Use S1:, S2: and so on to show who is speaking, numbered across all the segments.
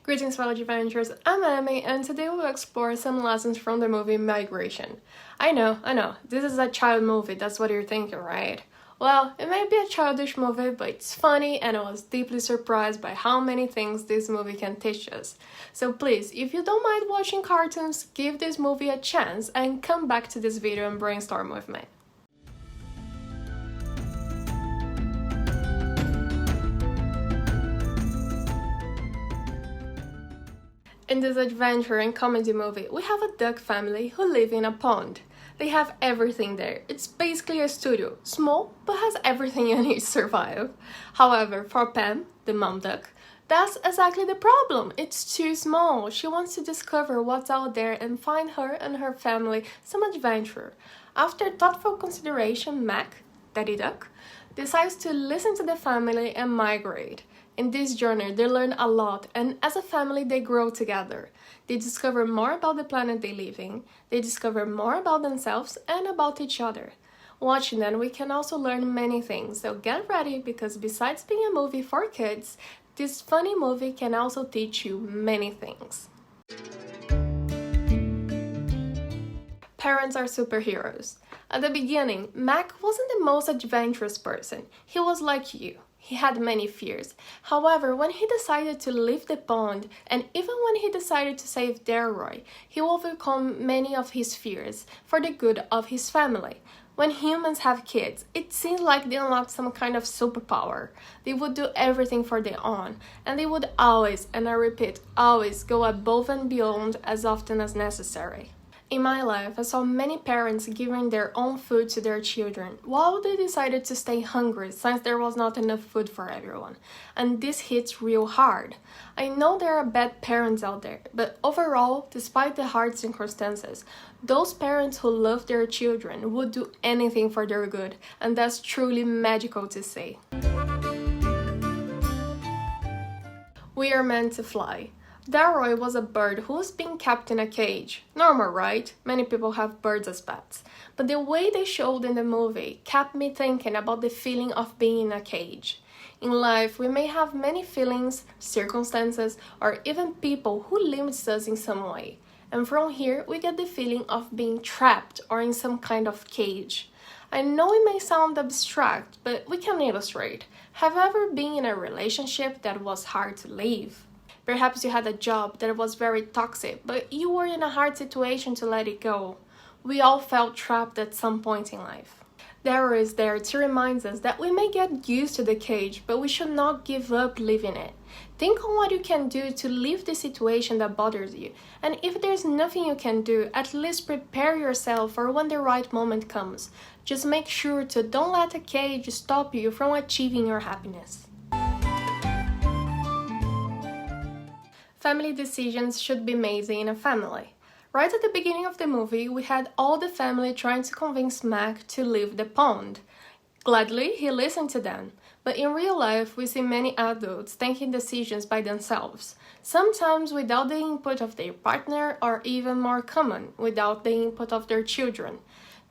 S1: Greetings fellow adventurers, I'm Amy and today we'll explore some lessons from the movie Migration. I know, this is a child movie, that's what you're thinking, right? Well, it may be a childish movie, but it's funny and I was deeply surprised by how many things this movie can teach us. So please, if you don't mind watching cartoons, give this movie a chance and come back to this video and brainstorm with me. In this adventure and comedy movie, we have a duck family who live in a pond. They have everything there. It's basically a studio, small, but has everything you need to survive. However, for Pam, the mom duck, that's exactly the problem. It's too small. She wants to discover what's out there and find her and her family some adventure. After thoughtful consideration, Mac, Daddy Duck, decides to listen to the family and migrate. In this journey, they learn a lot, and as a family, they grow together. They discover more about the planet they live in, they discover more about themselves and about each other. Watching them, we can also learn many things, so get ready because besides being a movie for kids, this funny movie can also teach you many things. Parents are superheroes. At the beginning, Mac wasn't the most adventurous person. He was like you. He had many fears. However, when he decided to leave the pond, and even when he decided to save Delroy, he overcome many of his fears for the good of his family. When humans have kids, it seems like they unlock some kind of superpower. They would do everything for their own, and they would always, and I repeat, always go above and beyond as often as necessary. In my life, I saw many parents giving their own food to their children while they decided to stay hungry since there was not enough food for everyone. And this hits real hard. I know there are bad parents out there, but overall, despite the hard circumstances, those parents who love their children would do anything for their good, and that's truly magical to see. We are meant to fly. Delroy was a bird who was being kept in a cage. Normal, right? Many people have birds as pets. But the way they showed in the movie kept me thinking about the feeling of being in a cage. In life, we may have many feelings, circumstances, or even people who limit us in some way. And from here, we get the feeling of being trapped or in some kind of cage. I know it may sound abstract, but we can illustrate. Have you ever been in a relationship that was hard to leave? Perhaps you had a job that was very toxic, but you were in a hard situation to let it go. We all felt trapped at some point in life. Delroy is there to remind us that we may get used to the cage, but we should not give up living it. Think on what you can do to leave the situation that bothers you, and if there's nothing you can do, at least prepare yourself for when the right moment comes. Just make sure to don't let the cage stop you from achieving your happiness. Family decisions should be made in a family. Right at the beginning of the movie, we had all the family trying to convince Mac to leave the pond. Gladly, he listened to them. But in real life, we see many adults taking decisions by themselves, sometimes without the input of their partner, or even more common, without the input of their children.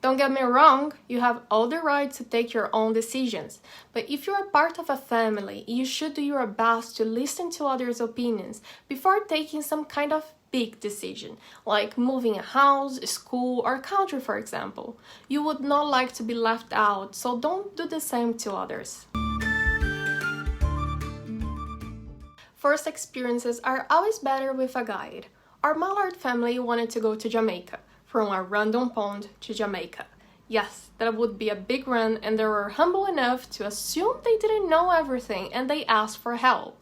S1: Don't get me wrong, you have all the right to take your own decisions, but if you are part of a family, you should do your best to listen to others' opinions before taking some kind of big decision, like moving a house, school, or country, for example. You would not like to be left out, so don't do the same to others. First experiences are always better with a guide. Our Mallard family wanted to go to Jamaica. From a random pond to Jamaica. Yes, that would be a big run, and they were humble enough to assume they didn't know everything and they asked for help.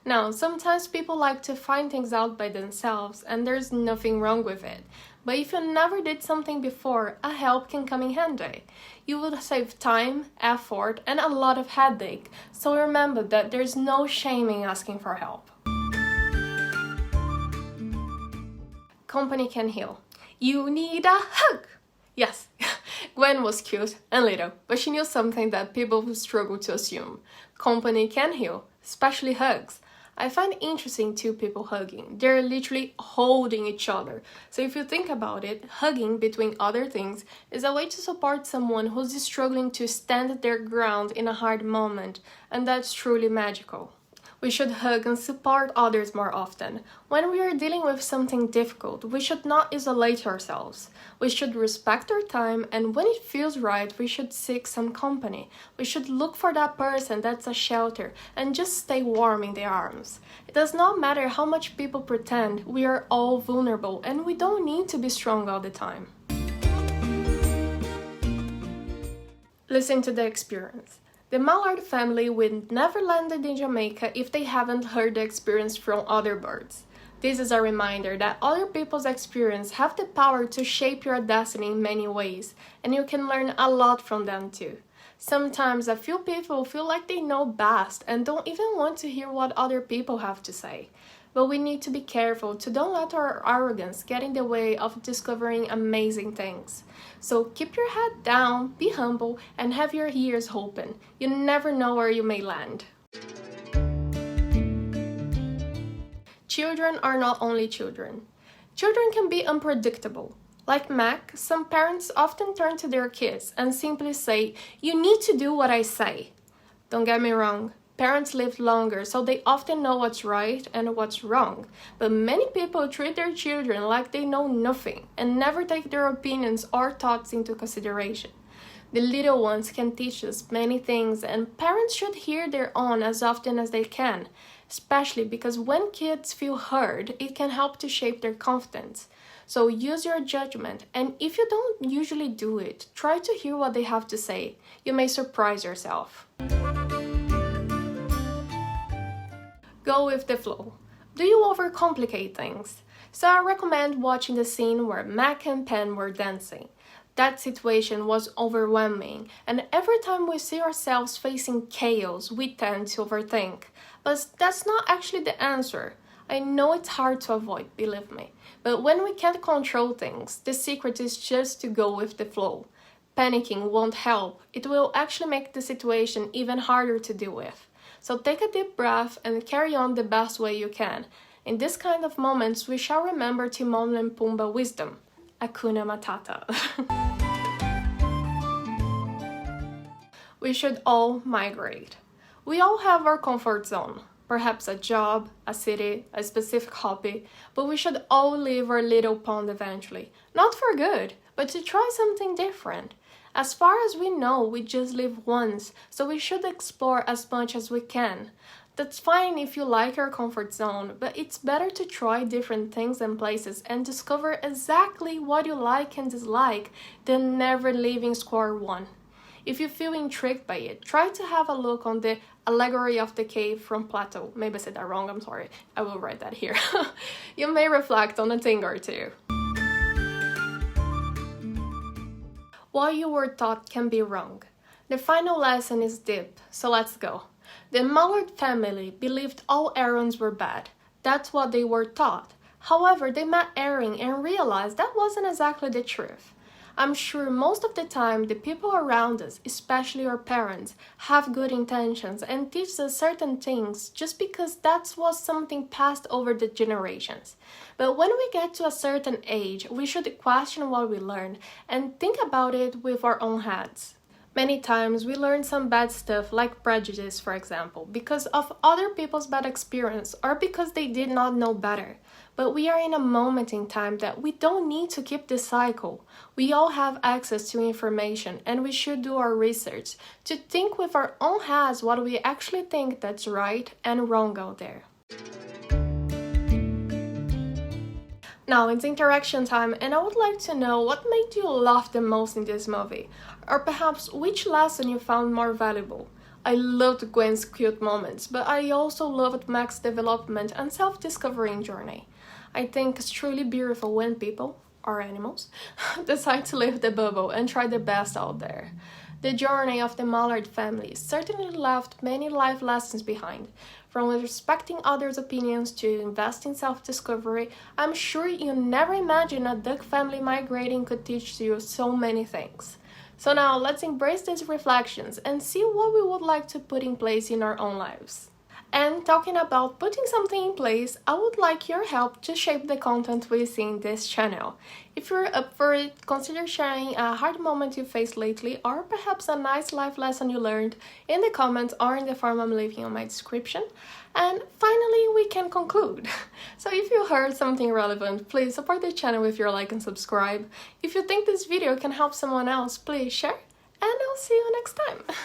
S1: Now, sometimes people like to find things out by themselves and there's nothing wrong with it. But if you never did something before, a help can come in handy. You will save time, effort, and a lot of headache, so remember that there's no shame in asking for help. Company can heal. You need a hug! Yes, Gwen was cute and little, but she knew something that people would struggle to assume. Company can heal, especially hugs. I find interesting two people hugging. They're literally holding each other. So if you think about it, hugging, between other things, is a way to support someone who's struggling to stand their ground in a hard moment, and that's truly magical. We should hug and support others more often. When we are dealing with something difficult, we should not isolate ourselves. We should respect our time, and when it feels right, we should seek some company. We should look for that person that's a shelter and just stay warm in their arms. It does not matter how much people pretend, we are all vulnerable and we don't need to be strong all the time. Listen to the experience. The mallard family would never landed in Jamaica if they haven't heard the experience from other birds. This is a reminder that other people's experience have the power to shape your destiny in many ways, and you can learn a lot from them too. Sometimes a few people feel like they know best and don't even want to hear what other people have to say. But we need to be careful to don't let our arrogance get in the way of discovering amazing things. So keep your head down, be humble, and have your ears open. You never know where you may land. Children are not only children. Children can be unpredictable. Like Mac, some parents often turn to their kids and simply say, "You need to do what I say." Don't get me wrong. Parents live longer, so they often know what's right and what's wrong. But many people treat their children like they know nothing and never take their opinions or thoughts into consideration. The little ones can teach us many things, and parents should hear their own as often as they can, especially because when kids feel heard, it can help to shape their confidence. So use your judgment, and if you don't usually do it, try to hear what they have to say. You may surprise yourself. Go with the flow. Do you overcomplicate things? So I recommend watching the scene where Mac and Pen were dancing. That situation was overwhelming, and every time we see ourselves facing chaos, we tend to overthink. But that's not actually the answer. I know it's hard to avoid, believe me. But when we can't control things, the secret is just to go with the flow. Panicking won't help. It will actually make the situation even harder to deal with. So take a deep breath and carry on the best way you can. In this kind of moments, we shall remember Timon and Pumbaa wisdom. Hakuna Matata. We should all migrate. We all have our comfort zone. Perhaps a job, a city, a specific hobby, but we should all leave our little pond eventually. Not for good, but to try something different. As far as we know, we just live once, so we should explore as much as we can. That's fine if you like your comfort zone, but it's better to try different things and places and discover exactly what you like and dislike than never leaving square one. If you feel intrigued by it, try to have a look on the Allegory of the Cave from Plato. Maybe I said that wrong, I'm sorry. I will write that here. You may reflect on a thing or two. What you were taught can be wrong. The final lesson is deep, so let's go. The Mallard family believed all Aarons were bad. That's what they were taught. However, they met Aaron and realized that wasn't exactly the truth. I'm sure most of the time the people around us, especially our parents, have good intentions and teach us certain things just because that was something passed over the generations. But when we get to a certain age, we should question what we learned and think about it with our own heads. Many times we learn some bad stuff like prejudice, for example, because of other people's bad experience or because they did not know better. But we are in a moment in time that we don't need to keep this cycle. We all have access to information and we should do our research to think with our own heads what we actually think that's right and wrong out there. Now it's interaction time, and I would like to know what made you laugh the most in this movie, or perhaps which lesson you found more valuable. I loved Gwen's cute moments, but I also loved Mac's development and self-discovering journey. I think it's truly beautiful when people, or animals, decide to leave the bubble and try their best out there. The journey of the Mallard family certainly left many life lessons behind. From respecting others' opinions to invest in self-discovery, I'm sure you never imagined a duck family migrating could teach you so many things. So now let's embrace these reflections and see what we would like to put in place in our own lives. And talking about putting something in place, I would like your help to shape the content we see in this channel. If you're up for it, consider sharing a hard moment you faced lately or perhaps a nice life lesson you learned in the comments or in the form I'm leaving on my description. And finally, we can conclude. So if you heard something relevant, please support the channel with your like and subscribe. If you think this video can help someone else, please share, and I'll see you next time.